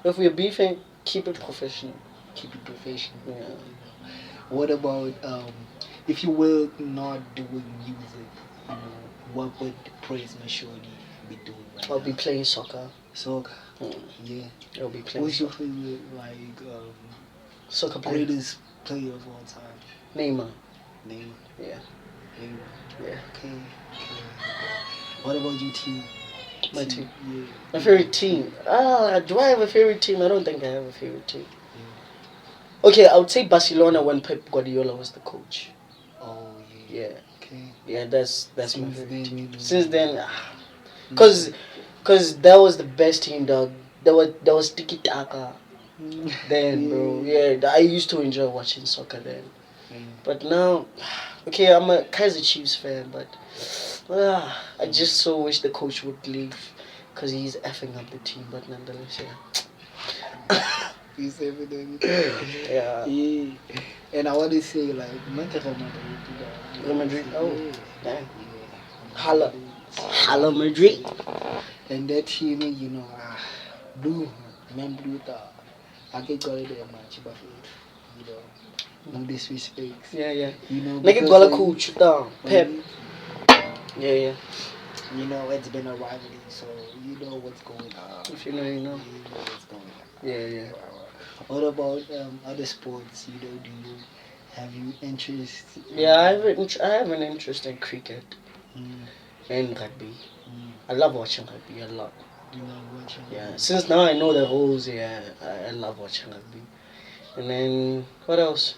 If we're beefing, keep it professional. Keep it professional. Yeah. What about if you were not doing music, you know, what would Praise Moshodii be doing right I'll now? be playing soccer. Soccer. Mm. Yeah. I'll be playing Who's your favorite soccer player. greatest player of all time? Neymar. Name. Yeah. Name. Yeah. Okay. What about your team? My team. Yeah. My favorite team. Do I have a favorite team? I don't think I have a favorite team. Okay, I would say Barcelona when Pep Guardiola was the coach. Oh Yeah. Okay. Okay. Yeah, that's my Since favorite then, team. you know. Since then, cause that was the best team, dog. That was tiki taka then, bro. Yeah, I used to enjoy watching soccer then. But now, okay, I'm a Kaiser Chiefs fan, but I just so wish the coach would leave, cause he's effing up the team. But nonetheless, yeah. He's everything. Yeah. Yeah. And I want to say, like, Manchester Madrid, Real Madrid. Oh, yeah. damn. Yeah. Holla. Holla Madrid. And that team, you know, blue, man, blue, I get got it much, but you know, no disrespect. Yeah, yeah. You know, Make it because go when coach down. Pep. you- Yeah, yeah. you know, it's been a rivalry, so you know what's going on. If you know, you know. You know what's going on. Yeah, yeah. What about other sports? You know, have you interest? Yeah, I have an interest in cricket Mm, and rugby. mm, I love watching rugby a lot. you know, watching. Yeah, since now I know the rules, yeah, I love watching rugby. And then, what else?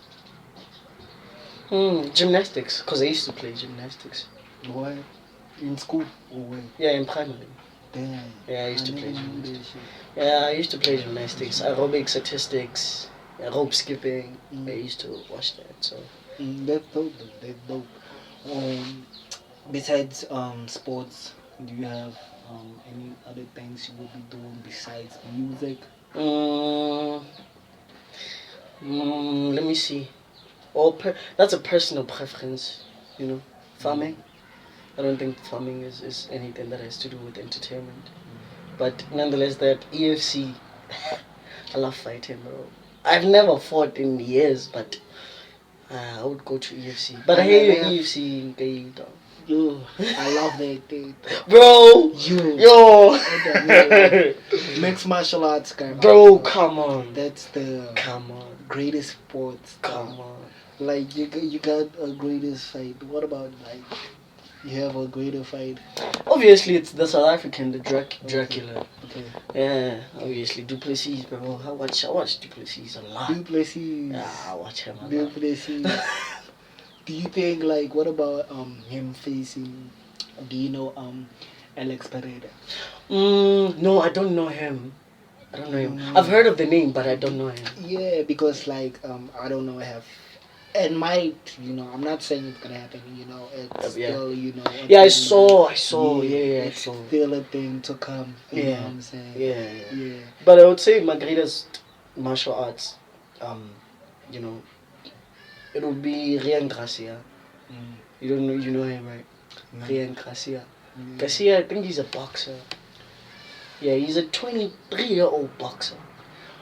Gymnastics, because I used to play gymnastics. What? In school or when? Yeah, in primary. Damn. Yeah, I used to never play knew gymnastics. that shit. Yeah, I used to play gymnastics, aerobic statistics, rope skipping. Mm. I used to watch that, so. That's dope. Though. That's dope. Besides sports, do you have any other things you would be doing besides music? Mm, let me see. That's a personal preference, you know. Farming. I don't think farming is anything that has to do with entertainment. But nonetheless, that EFC, I love fighting, bro. I've never fought in years, but I would go to EFC. But I hear your EFC, dog. Yo, I love that thing. Bro! Yo! Mixed martial arts guy. Bro, come on. That's the Come on. greatest sport. Come on. Like you got a greatest fight. What about like you have a greater fight? Obviously, it's the South African, the Dracula. Okay. Yeah, obviously, Duplessis, bro. I watch Duplessis a lot. Duplessis. Yeah, I watch him a lot. Duplessis. Do you think like what about him facing? Do you know Alex Pereira? No, I don't know him. I don't know him. I've heard of the name, but I don't know him. Yeah, because like I don't know, it might, you know, I'm not saying it's gonna happen, you know, it's Yeah. still, you know. Yeah, I saw. Yeah, I it's saw. still a thing to come. You know Yeah. what I'm saying? Yeah. Yeah. But I would say my greatest martial arts, you know, it would be Rian Gracia. You know him, right? Rian Gracia. Gracia, I think he's a boxer. Yeah, he's a 23-year-old boxer.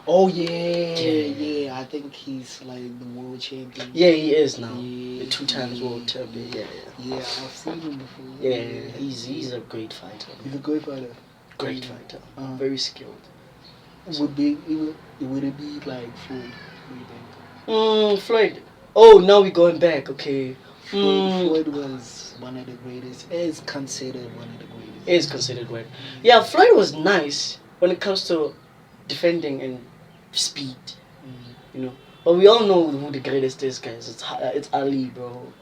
Oh yeah. I think he's like the world champion. Yeah, he is now. Yeah. The 2 times world champion. Yeah. Yeah, I've seen him before. Yeah, he's a great fighter. He's a great fighter. Great fighter. Uh-huh. Very skilled. Would it be like Floyd? What do you think? Floyd. Oh, now we're going back. Okay. Floyd was one of the greatest. Is considered one of the greatest. Is considered one. Yeah, Floyd was nice when it comes to defending and speed. You know, but we all know who the greatest is, guys. It's Ali, bro.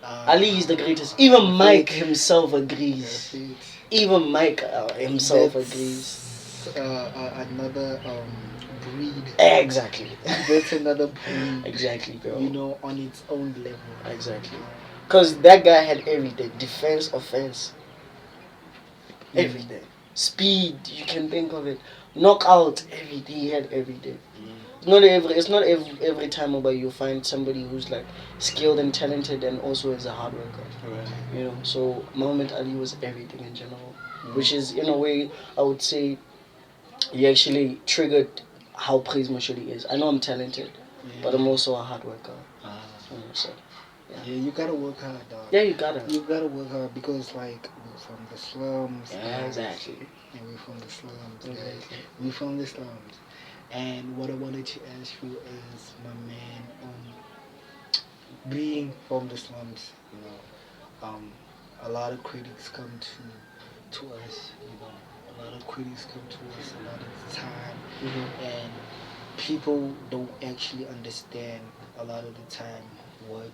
Ali is the greatest. Even Mike himself agrees. Even Mike himself agrees. Another breed. Exactly. That's another breed. Exactly, bro. You know, on its own level. Exactly. Because that guy had everything. Defense, offense. Everything. Speed, you can think of it. Knockout, everything. He had everything. It's not every time about you find somebody who's like skilled and talented and also is a hard worker. Right. You know, so Muhammad Ali was everything in general. Which is, in a way, I would say, he actually triggered how Praise Moshodii is. I know I'm talented, but I'm also a hard worker. So, yeah, you gotta work hard, dog. Yeah, you gotta. You gotta work hard because, like, we're from the slums. Yeah, exactly. And we're from the slums. Exactly. We're from the slums. And what I wanted to ask you is, my man, being from the slums, you know, a lot of critics come to us, you know. A lot of critics come to us a lot of the time, and people don't actually understand a lot of the time what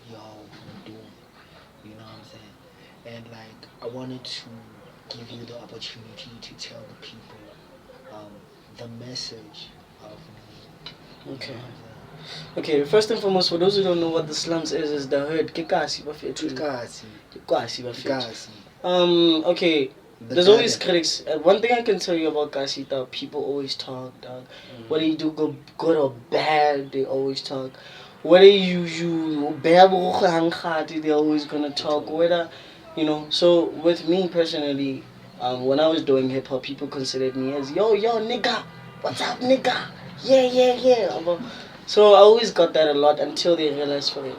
y'all do. wanted to give you the opportunity to tell the people the message of me. Okay. You know what Okay, first and foremost, for those who don't know what the slums is the hood. Kikasi bafethu. Kasi, Kikasi bafethu. kasi. Okay. The There's always garden. critics. One thing I can tell you about Kasi, dog, people always talk, dog. Whether you do good or bad, they always talk. Whether you bad or hangati, they're always gonna talk. Whether, So with me personally, when I was doing hip hop, people considered me as yo nigga, what's up nigga, yeah. So I always got that a lot until they realized for it.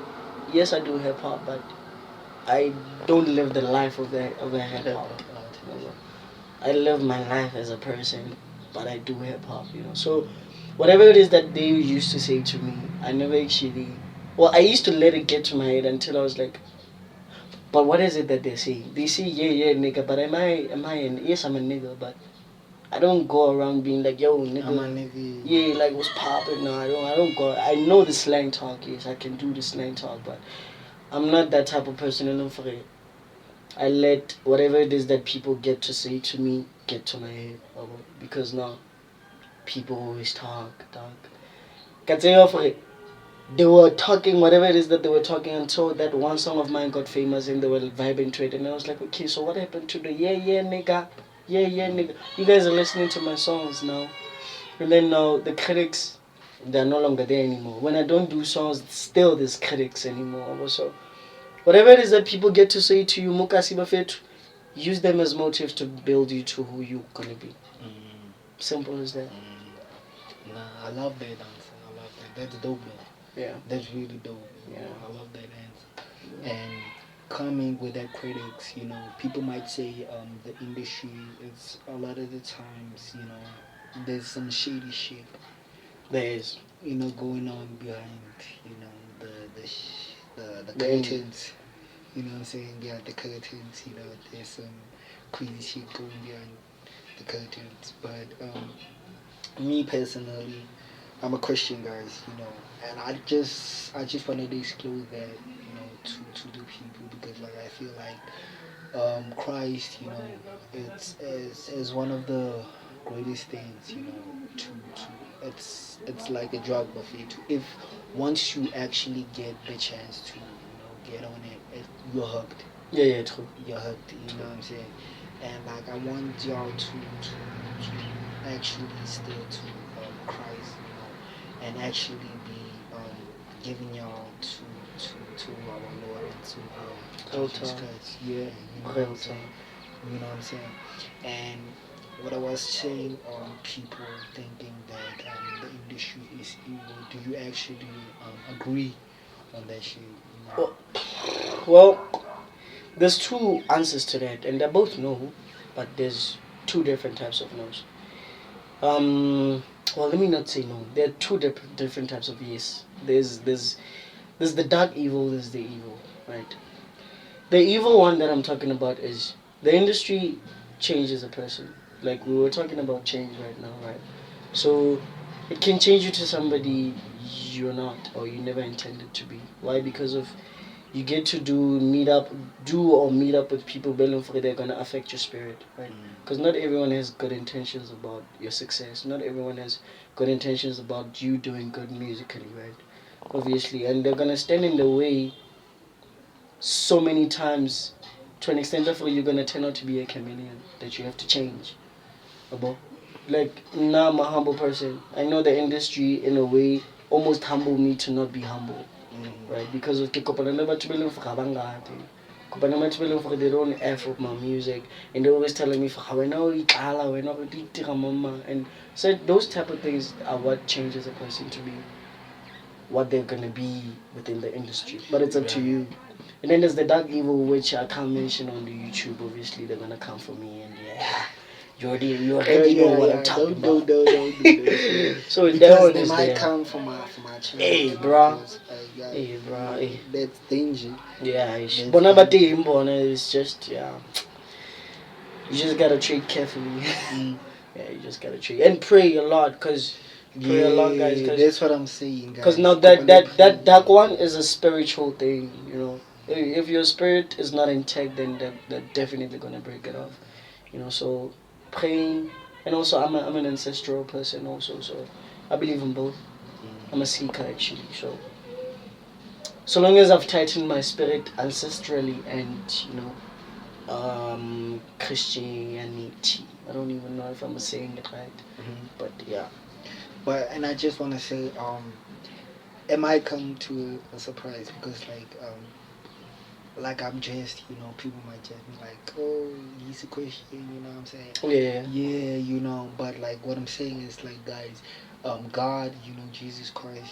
Yes, I do hip hop, but I don't live the life of a hip hop. I live my life as a person, but I do hip hop. So whatever it is that they used to say to me, I never actually. Well, I used to let it get to my head until I was like, but what is it that they say? They say yeah nigga, but yes I'm a nigga, but I don't go around being like yo nigga. I'm a nigga. Yeah, like what's poppin'? No, I don't go. I know the slang talk. Yes, I can do the slang talk, but I'm not that type of person. For it. I let whatever it is that people get to say to me get to my head, because now people always talk. Can say for it. They were talking whatever it is that they were talking until that one song of mine got famous and they were vibing to it, and I was like, okay, so what happened to the yeah nigga, yeah nigga? You guys are listening to my songs now, and then now the critics, they're no longer there anymore. When I don't do songs, still there's critics anymore. So whatever it is that people get to say to you, Mukasi Bafetu, use them as motives to build you to who you're gonna be. Simple as that. Nah, I love that answer. I love that. That's dope, man. Yeah. That's really dope. Yeah. I love that answer. And coming with that critics, people might say the industry is a lot of the times, there's some shady shit, There is. going on behind, the The curtains. You know what I'm saying? Yeah, the curtains. There's some crazy shit going behind the curtains. But me personally, I'm a Christian, guys, and I just wanted to disclose that, to the people, because like I feel like Christ, is one of the greatest things, to it's like a drug buffet. If once you actually get the chance to, get on you're hooked. Yeah, true. You're hooked. You know what I'm saying? And like I want y'all to actually still to Christ, and actually be giving y'all to our Lord and to Jesus Christ. Yeah, you know what I'm saying? You know what I'm saying? And what I was saying, people thinking that the industry is evil. Do you actually agree on that shit? Well, there's two answers to that, and they're both no, but there's two different types of no's. Well, let me not say no. There are two different types of yes. There's the dark evil. There's the evil, right? The evil one that I'm talking about is the industry changes a person. Like we were talking about change right now, right? So it can change you to somebody you're not or you never intended to be. Why? Because of you get to meet up with people building for they're gonna affect your spirit, right? Because not everyone has good intentions about your success. Not everyone has good intentions about you doing good musically, right? Obviously, and they're gonna stand in the way so many times to an extent that you're gonna turn out to be a chameleon that you have to change. About like now I'm a humble person. I know the industry in a way almost humbled me to not be humble. Right? Because of they don't F with my music and they're always telling me and so those type of things are what changes a person to be what they're gonna be within the industry. But it's up to you. And then there's the dark evil which I can't mention on the YouTube. Obviously they're gonna come for me and you already know what I'm talking about. Don't. So that Because one they is might there. come for my channel. Hey, bro. Hey, bro. Hey. That's danger. Yeah, That's it's just you just gotta treat carefully. Yeah, you just gotta treat and pray a lot, cause pray a lot, guys. That's what I'm saying, guys. Cause now that dark one is a spiritual thing, If your spirit is not intact, then they're definitely gonna break it off. So praying, and also I'm an ancestral person also, so I believe in both. I'm a seeker actually, so long as I've tightened my spirit ancestrally and Christianity. I don't even know if I'm saying it right, but yeah. But and I just want to say, it might come to a surprise because like I'm just, people might just be like, oh, he's a Christian, you know what I'm saying? Yeah. Yeah, but like what I'm saying is like, guys, God, Jesus Christ,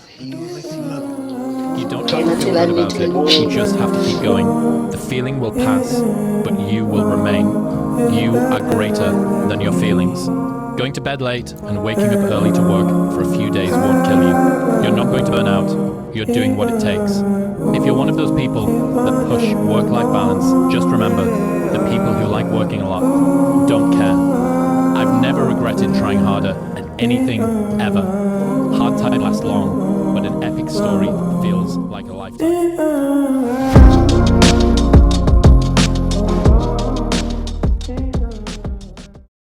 he's, You don't have to feel good about it. You just have to keep going. The feeling will pass, but you will remain. You are greater than your feelings. Going to bed late and waking up early to work for a few days won't kill you. You're not going to burn out. You're doing what it takes. If you're one of those people that push work-life balance, just remember, the people who like working a lot don't care. I've never regretted trying harder at anything ever. Hard time lasts long, but an epic story feels like a lifetime.